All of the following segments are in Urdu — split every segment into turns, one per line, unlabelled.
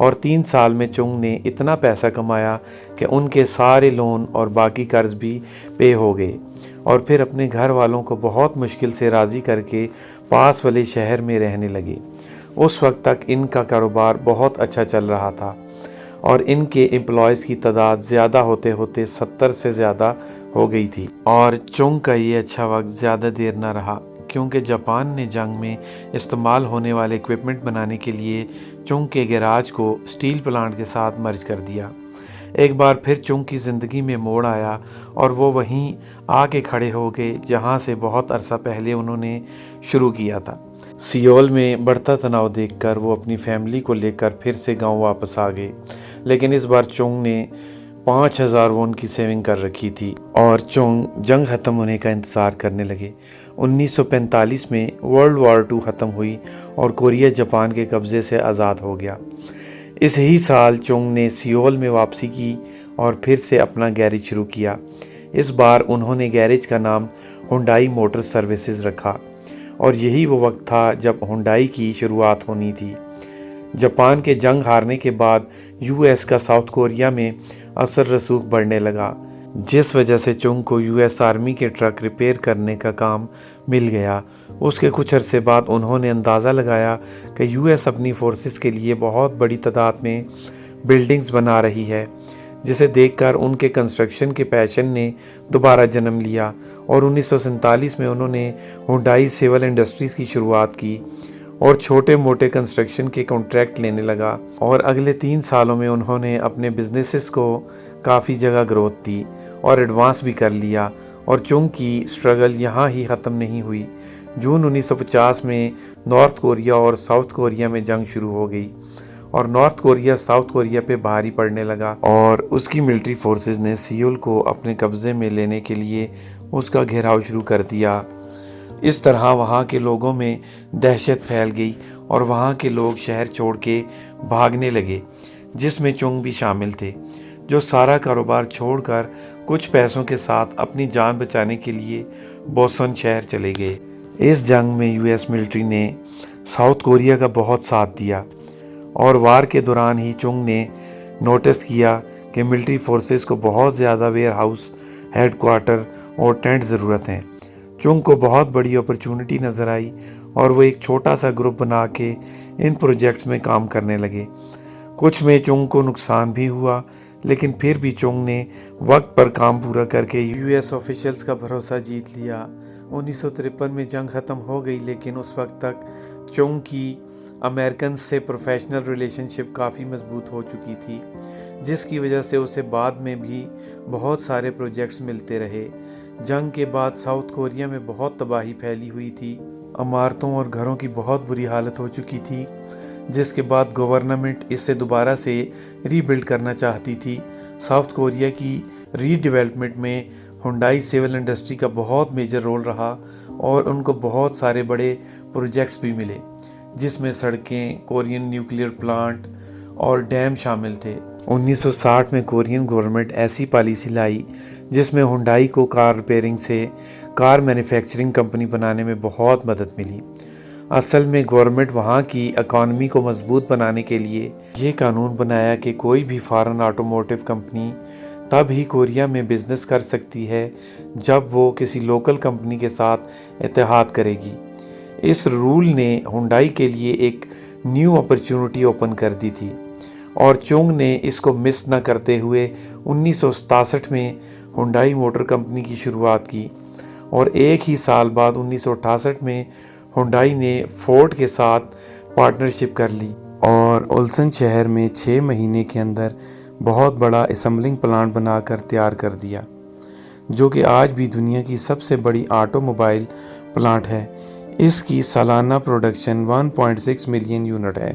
اور 3 سال میں چنگ نے اتنا پیسہ کمایا کہ ان کے سارے لون اور باقی قرض بھی پے ہو گئے، اور پھر اپنے گھر والوں کو بہت مشکل سے راضی کر کے پاس والے شہر میں رہنے لگے۔ اس وقت تک ان کا کاروبار بہت اچھا چل رہا تھا اور ان کے امپلائیز کی تعداد زیادہ ہوتے ہوتے 70 سے زیادہ ہو گئی تھی۔ اور چنگ کا یہ اچھا وقت زیادہ دیر نہ رہا، کیونکہ جاپان نے جنگ میں استعمال ہونے والے ایکوپمنٹ بنانے کے لیے چنگ کے گیراج کو سٹیل پلانٹ کے ساتھ مرج کر دیا۔ ایک بار پھر چنگ کی زندگی میں موڑ آیا اور وہ وہیں آ کے کھڑے ہو گئے جہاں سے بہت عرصہ پہلے انہوں نے شروع کیا تھا۔ سیول میں بڑھتا تناؤ دیکھ کر وہ اپنی فیملی کو لے کر پھر سے گاؤں واپس آ گئے، لیکن اس بار چنگ نے 5000 وون کی سیونگ کر رکھی تھی اور چنگ جنگ ختم ہونے کا انتظار کرنے لگے۔ 1945 میں ورلڈ وار 2 ختم ہوئی اور کوریا جاپان کے قبضے سے آزاد ہو گیا۔ اس ہی سال چنگ نے سیول میں واپسی کی اور پھر سے اپنا گیریج شروع کیا۔ اس بار انہوں نے گیریج کا نام ہنڈائی موٹر سروسز رکھا، اور یہی وہ وقت تھا جب ہنڈائی کی شروعات ہونی تھی۔ جاپان کے جنگ ہارنے کے بعد یو ایس کا ساؤتھ کوریا میں اثر رسوخ بڑھنے لگا، جس وجہ سے چنگ کو یو ایس آرمی کے ٹرک ریپیئر کرنے کا کام مل گیا۔ اس کے کچھ عرصے بعد انہوں نے اندازہ لگایا کہ یو ایس اپنی فورسز کے لیے بہت بڑی تعداد میں بلڈنگز بنا رہی ہے، جسے دیکھ کر ان کے کنسٹرکشن کے پیشن نے دوبارہ جنم لیا، اور 1947 میں انہوں نے ہنڈائی سیول انڈسٹریز کی شروعات کی اور چھوٹے موٹے کنسٹرکشن کے کانٹریکٹ لینے لگا، اور اگلے 3 سالوں میں انہوں نے اپنے بزنسز کو کافی جگہ گروتھ دی اور ایڈوانس بھی کر لیا۔ اور چنگ کی سٹرگل یہاں ہی ختم نہیں ہوئی۔ جون 1950 میں نارتھ کوریا اور ساؤتھ کوریا میں جنگ شروع ہو گئی، اور نارتھ کوریا ساؤتھ کوریا پہ بھاری پڑنے لگا، اور اس کی ملٹری فورسز نے سیول کو اپنے قبضے میں لینے کے لیے اس کا گھیراؤ شروع کر دیا۔ اس طرح وہاں کے لوگوں میں دہشت پھیل گئی اور وہاں کے لوگ شہر چھوڑ کے بھاگنے لگے، جس میں چنگ بھی شامل تھے، جو سارا کاروبار چھوڑ کر کچھ پیسوں کے ساتھ اپنی جان بچانے کے لیے بوسون شہر چلے گئے۔ اس جنگ میں یو ایس ملٹری نے ساؤتھ کوریا کا بہت ساتھ دیا، اور وار کے دوران ہی چنگ نے نوٹس کیا کہ ملٹری فورسز کو بہت زیادہ ویئر ہاؤس، ہیڈ کوارٹر اور ٹینٹ ضرورت ہیں۔ چنگ کو بہت بڑی اپرچونٹی نظر آئی اور وہ ایک چھوٹا سا گروپ بنا کے ان پروجیکٹس میں کام کرنے لگے۔ کچھ میں چنگ کو نقصان بھی ہوا، لیکن پھر بھی چنگ نے وقت پر کام پورا کر کے یو ایس آفیشلز کا بھروسہ جیت لیا۔ 1953 میں جنگ ختم ہو گئی، لیکن اس وقت تک چنگ کی امریکن سے پروفیشنل ریلیشن شپ کافی مضبوط ہو چکی تھی، جس کی وجہ سے اسے بعد میں بھی بہت سارے پروجیکٹس ملتے رہے۔ جنگ کے بعد ساؤتھ کوریا میں بہت تباہی پھیلی ہوئی تھی، عمارتوں اور گھروں کی بہت بری حالت ہو چکی تھی، جس کے بعد گورنمنٹ اسے دوبارہ سے ری بلڈ کرنا چاہتی تھی۔ ساؤتھ کوریا کی ری ڈیولپمنٹ میں ہنڈائی سیول انڈسٹری کا بہت میجر رول رہا، اور ان کو بہت سارے بڑے پروجیکٹس بھی ملے، جس میں سڑکیں، کورین نیوکلیئر پلانٹ اور ڈیم شامل تھے۔ 1960 میں کورین گورنمنٹ ایسی پالیسی لائی جس میں ہنڈائی کو کار ریپیئرنگ سے کار مینوفیکچرنگ کمپنی بنانے میں بہت مدد ملی۔ اصل میں گورنمنٹ وہاں کی اکانومی کو مضبوط بنانے کے لیے یہ قانون بنایا کہ کوئی بھی فارن آٹوموٹیو کمپنی تب ہی کوریا میں بزنس کر سکتی ہے جب وہ کسی لوکل کمپنی کے ساتھ اتحاد کرے گی۔ اس رول نے ہنڈائی کے لیے ایک نیو اپرچونٹی اوپن کر دی تھی، اور چنگ نے اس کو مس نہ کرتے ہوئے 1967 میں ہنڈائی موٹر کمپنی کی شروعات کی، اور ایک ہی سال بعد 1968 میں ہنڈائی نے فورڈ کے ساتھ پارٹنرشپ کر لی، اور اولسن شہر میں 6 مہینے کے اندر بہت بڑا اسمبلنگ پلانٹ بنا کر تیار کر دیا، جو کہ آج بھی دنیا کی سب سے بڑی آٹو موبائل پلانٹ ہے۔ اس کی سالانہ پروڈکشن 1.6 ملین یونٹ ہے۔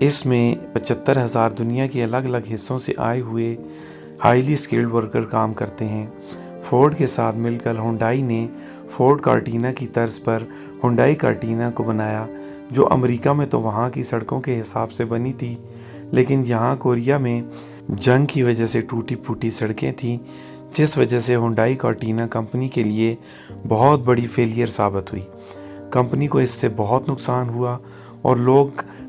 اس میں 75,000 دنیا کے الگ الگ حصوں سے آئے ہوئے ہائیلی سکلڈ ورکر کام کرتے ہیں۔ فورڈ کے ساتھ مل کر ہنڈائی نے فورڈ کارٹینا کی طرز پر ہنڈائی کارٹینا کو بنایا، جو امریکہ میں تو وہاں کی سڑکوں کے حساب سے بنی تھی، لیکن یہاں کوریا میں جنگ کی وجہ سے ٹوٹی پھوٹی سڑکیں تھیں، جس وجہ سے ہنڈائی کارٹینا کمپنی کے لیے بہت بڑی فیلئر ثابت ہوئی۔ کمپنی کو اس سے بہت نقصان ہوا۔ اور لوگ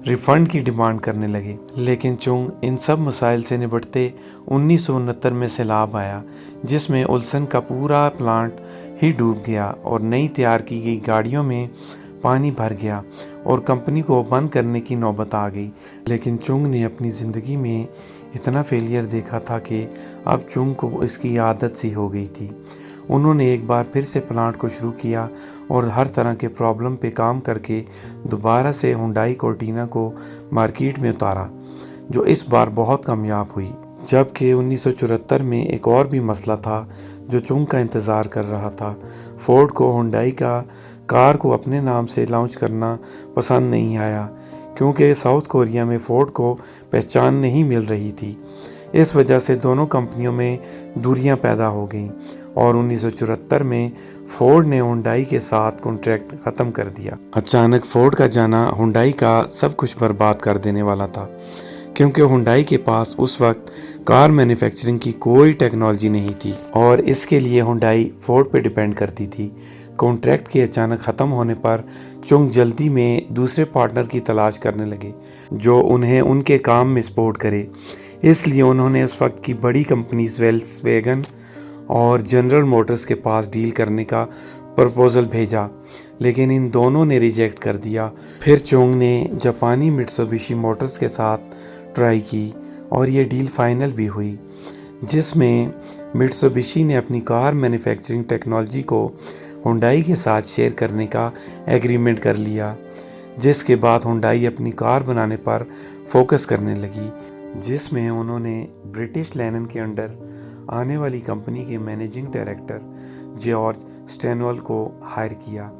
ریفنڈ کی ڈیمانڈ کرنے لگے۔ لیکن چونگ ان سب مسائل سے نپٹتے 1969 میں سیلاب آیا، جس میں اولسن کا پورا پلانٹ ہی ڈوب گیا اور نئی تیار کی گئی گاڑیوں میں پانی بھر گیا اور کمپنی کو بند کرنے کی نوبت آ گئی۔ لیکن چونگ نے اپنی زندگی میں اتنا فیلئر دیکھا تھا کہ اب چونگ کو اس کی عادت سی ہو گئی تھی۔ انہوں نے ایک بار پھر سے پلانٹ کو شروع کیا اور ہر طرح کے پرابلم پہ کام کر کے دوبارہ سے ہنڈائی کورٹینا کو مارکیٹ میں اتارا، جو اس بار بہت کامیاب ہوئی۔ جبکہ 1974 میں ایک اور بھی مسئلہ تھا جو چونگ کا انتظار کر رہا تھا۔ فورڈ کو ہنڈائی کا کار کو اپنے نام سے لانچ کرنا پسند نہیں آیا، کیونکہ ساؤتھ کوریا میں فورڈ کو پہچان نہیں مل رہی تھی۔ اس وجہ سے دونوں کمپنیوں میں دوریاں پیدا ہو گئیں اور 1974 میں فورڈ نے ہنڈائی کے ساتھ کانٹریکٹ ختم کر دیا۔ اچانک فورڈ کا جانا ہنڈائی کا سب کچھ برباد کر دینے والا تھا، کیونکہ ہنڈائی کے پاس اس وقت کار مینوفیکچرنگ کی کوئی ٹیکنالوجی نہیں تھی اور اس کے لیے ہنڈائی فورڈ پہ ڈیپینڈ کرتی تھی۔ کانٹریکٹ کے اچانک ختم ہونے پر چونگ جلدی میں دوسرے پارٹنر کی تلاش کرنے لگے جو انہیں ان کے کام میں سپورٹ کرے۔ اس لیے انہوں نے اس وقت کی بڑی کمپنیز ویلس ویگن اور جنرل موٹرز کے پاس ڈیل کرنے کا پرپوزل بھیجا، لیکن ان دونوں نے ریجیکٹ کر دیا۔ پھر چونگ نے جاپانی مٹسوبشی موٹرز کے ساتھ ٹرائی کی اور یہ ڈیل فائنل بھی ہوئی، جس میں مٹسوبشی نے اپنی کار مینوفیکچرنگ ٹیکنالوجی کو ہنڈائی کے ساتھ شیئر کرنے کا ایگریمنٹ کر لیا، جس کے بعد ہنڈائی اپنی کار بنانے پر فوکس کرنے لگی، جس میں انہوں نے برٹش لینن کے انڈر آنے والی کمپنی کے مینیجنگ ڈائریکٹر جارج سٹینول کو ہائر کیا۔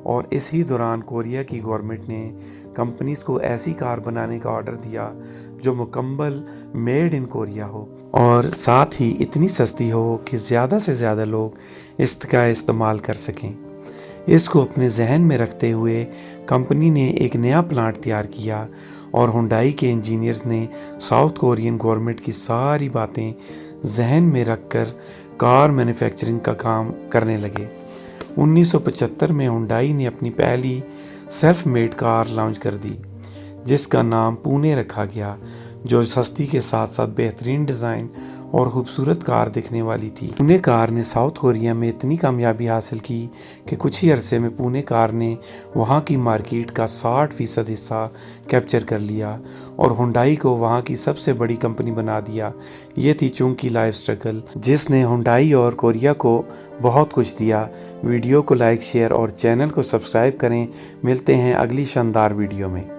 اور اس ہی دوران کوریا کی گورنمنٹ نے کمپنیز کو ایسی کار بنانے کا آرڈر دیا جو مکمل میڈ ان کوریا ہو اور ساتھ ہی اتنی سستی ہو کہ زیادہ سے زیادہ لوگ اس کا استعمال کر سکیں۔ اس کو اپنے ذہن میں رکھتے ہوئے کمپنی نے ایک نیا پلانٹ تیار کیا اور ہنڈائی کے انجینئرز نے ساؤتھ کورین گورنمنٹ کی ساری باتیں ذہن میں رکھ کر کار مینوفیکچرنگ کا کام کرنے لگے۔ 1975 میں ہنڈائی نے اپنی پہلی سیلف میڈ کار لانچ کر دی، جس کا نام پونے رکھا گیا، جو سستی کے ساتھ ساتھ بہترین ڈیزائن اور خوبصورت کار دکھنے والی تھی۔ پونے کار نے ساؤتھ کوریا میں اتنی کامیابی حاصل کی کہ کچھ ہی عرصے میں پونے کار نے وہاں کی مارکیٹ کا 60% حصہ کیپچر کر لیا اور ہنڈائی کو وہاں کی سب سے بڑی کمپنی بنا دیا۔ یہ تھی چونگ کی لائف سٹرگل، جس نے ہنڈائی اور کوریا کو بہت کچھ دیا۔ ویڈیو کو لائک، شیئر اور چینل کو سبسکرائب کریں۔ ملتے ہیں اگلی شاندار ویڈیو میں۔